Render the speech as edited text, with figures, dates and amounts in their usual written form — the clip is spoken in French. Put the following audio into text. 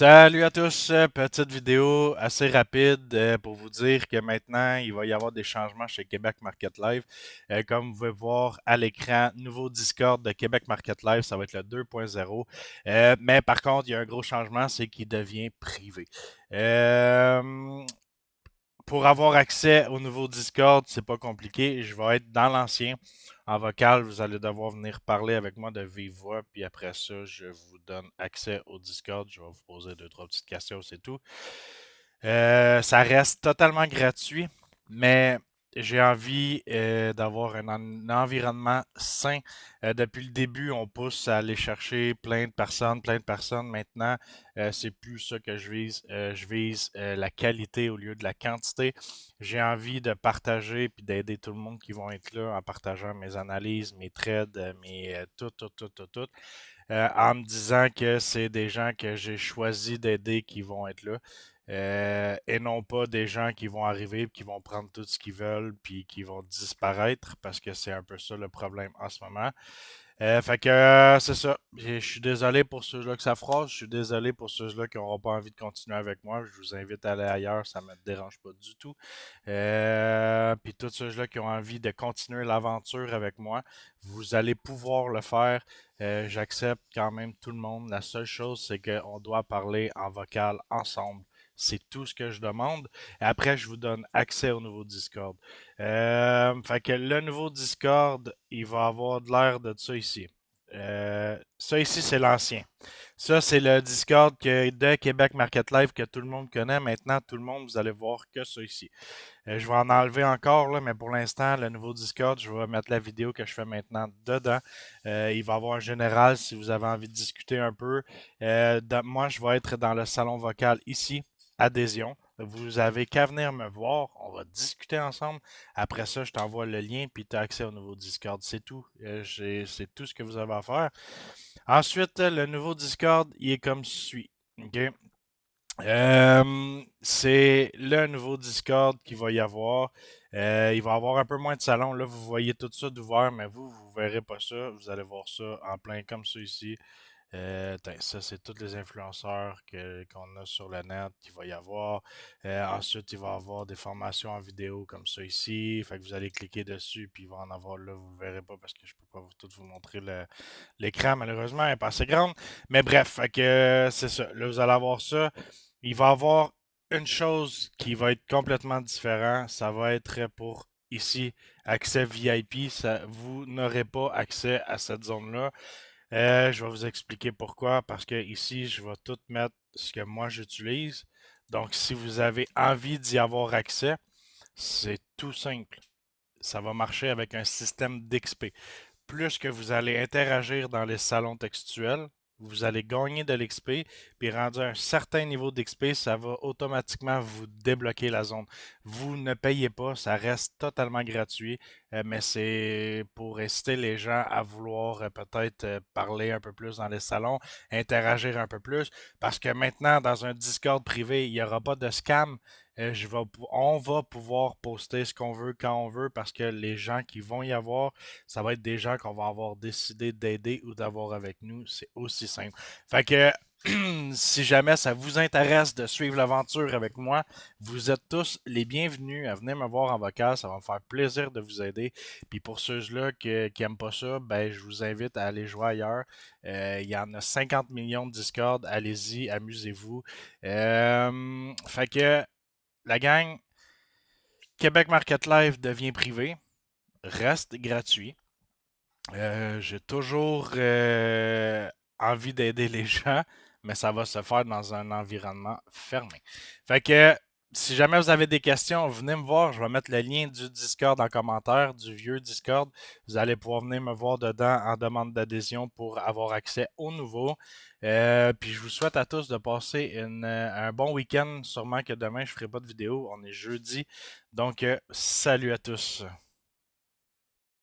Salut à tous, petite vidéo assez rapide pour vous dire que maintenant il va y avoir des changements chez Québec Market Live. Comme vous pouvez voir à l'écran, nouveau Discord de Québec Market Live, ça va être le 2.0. Mais par contre, il y a un gros changement, c'est qu'il devient privé. Euh, pour avoir accès au nouveau Discord, c'est pas compliqué. Je vais être dans l'ancien. En vocal, vous allez devoir venir parler avec moi de vive voix, puis après ça, je vous donne accès au Discord. Je vais vous poser deux, trois petites questions, c'est tout. Ça reste totalement gratuit, mais j'ai envie d'avoir un environnement sain. Depuis le début, on pousse à aller chercher plein de personnes, plein de personnes. Maintenant, c'est plus ça que je vise. Je vise la qualité au lieu de la quantité. J'ai envie de partager puis d'aider tout le monde qui vont être là en partageant mes analyses, mes trades, mes tout, en me disant que c'est des gens que j'ai choisi d'aider qui vont être là. Et non pas des gens qui vont arriver, qui vont prendre tout ce qu'ils veulent, puis qui vont disparaître, parce que c'est un peu ça le problème en ce moment. C'est ça. Je suis désolé pour ceux-là que ça froisse. Je suis désolé pour ceux-là qui n'auront pas envie de continuer avec moi. Je vous invite à aller ailleurs, ça ne me dérange pas du tout. Puis tous ceux-là qui ont envie de continuer l'aventure avec moi, vous allez pouvoir le faire. J'accepte quand même tout le monde. La seule chose, c'est qu'on doit parler en vocal ensemble. C'est tout ce que je demande. Et après, je vous donne accès au nouveau Discord. Fait que le nouveau Discord, il va avoir de l'air de ça ici. Ça ici, c'est l'ancien. Ça, c'est le Discord de Québec Market Live que tout le monde connaît. Maintenant, tout le monde, vous allez voir que ça ici. Je vais en enlever encore, là, mais pour l'instant, le nouveau Discord, je vais mettre la vidéo que je fais maintenant dedans. Il va y avoir un général si vous avez envie de discuter un peu. Moi, je vais être dans le salon vocal ici, adhésion. Vous avez qu'à venir me voir, on va discuter ensemble. Après ça, je t'envoie le lien, puis tu as accès au nouveau Discord. C'est tout. C'est tout ce que vous avez à faire. Ensuite, le nouveau Discord, il est comme suit. OK? C'est le nouveau Discord qu'il va y avoir. Il va y avoir un peu moins de salons. Là, vous voyez tout ça d'ouvert, mais vous verrez pas ça. Vous allez voir ça en plein comme ça ici. Ça, c'est tous les influenceurs qu'on a sur le net qu'il va y avoir. Ensuite, il va y avoir des formations en vidéo comme ça ici. Fait que vous allez cliquer dessus, puis il va en avoir là. Vous ne verrez pas parce que je peux pas tout vous montrer l'écran, malheureusement, elle n'est pas assez grande. Mais bref, fait que c'est ça. Là, vous allez avoir ça. Il va y avoir une chose qui va être complètement différente. Ça va être pour ici, accès VIP. Vous n'aurez pas accès à cette zone-là. Je vais vous expliquer pourquoi. Parce que ici, je vais tout mettre ce que moi j'utilise. Donc, si vous avez envie d'y avoir accès, c'est tout simple. Ça va marcher avec un système d'XP. Plus que vous allez interagir dans les salons textuels, vous allez gagner de l'XP, puis rendu à un certain niveau d'XP, ça va automatiquement vous débloquer la zone. Vous ne payez pas, ça reste totalement gratuit, mais c'est pour inciter les gens à vouloir peut-être parler un peu plus dans les salons, interagir un peu plus, parce que maintenant, dans un Discord privé, il n'y aura pas de scam. On va pouvoir poster ce qu'on veut quand on veut parce que les gens qui vont y avoir, ça va être des gens qu'on va avoir décidé d'aider ou d'avoir avec nous. C'est aussi simple. Fait que si jamais ça vous intéresse de suivre l'aventure avec moi, vous êtes tous les bienvenus à venir me voir en vocal. Ça va me faire plaisir de vous aider. Puis pour ceux-là qui aiment pas ça, ben je vous invite à aller jouer ailleurs. Il y en a 50 millions de Discord. Allez-y, amusez-vous. Fait que la gang, Québec Market Live devient privé, reste gratuit. J'ai toujours envie d'aider les gens, mais ça va se faire dans un environnement fermé. Fait que si jamais vous avez des questions, venez me voir. Je vais mettre le lien du Discord en commentaire, du vieux Discord. Vous allez pouvoir venir me voir dedans en demande d'adhésion pour avoir accès au nouveau. Puis je vous souhaite à tous de passer un bon week-end. Sûrement que demain, je ne ferai pas de vidéo. On est jeudi. Donc, salut à tous.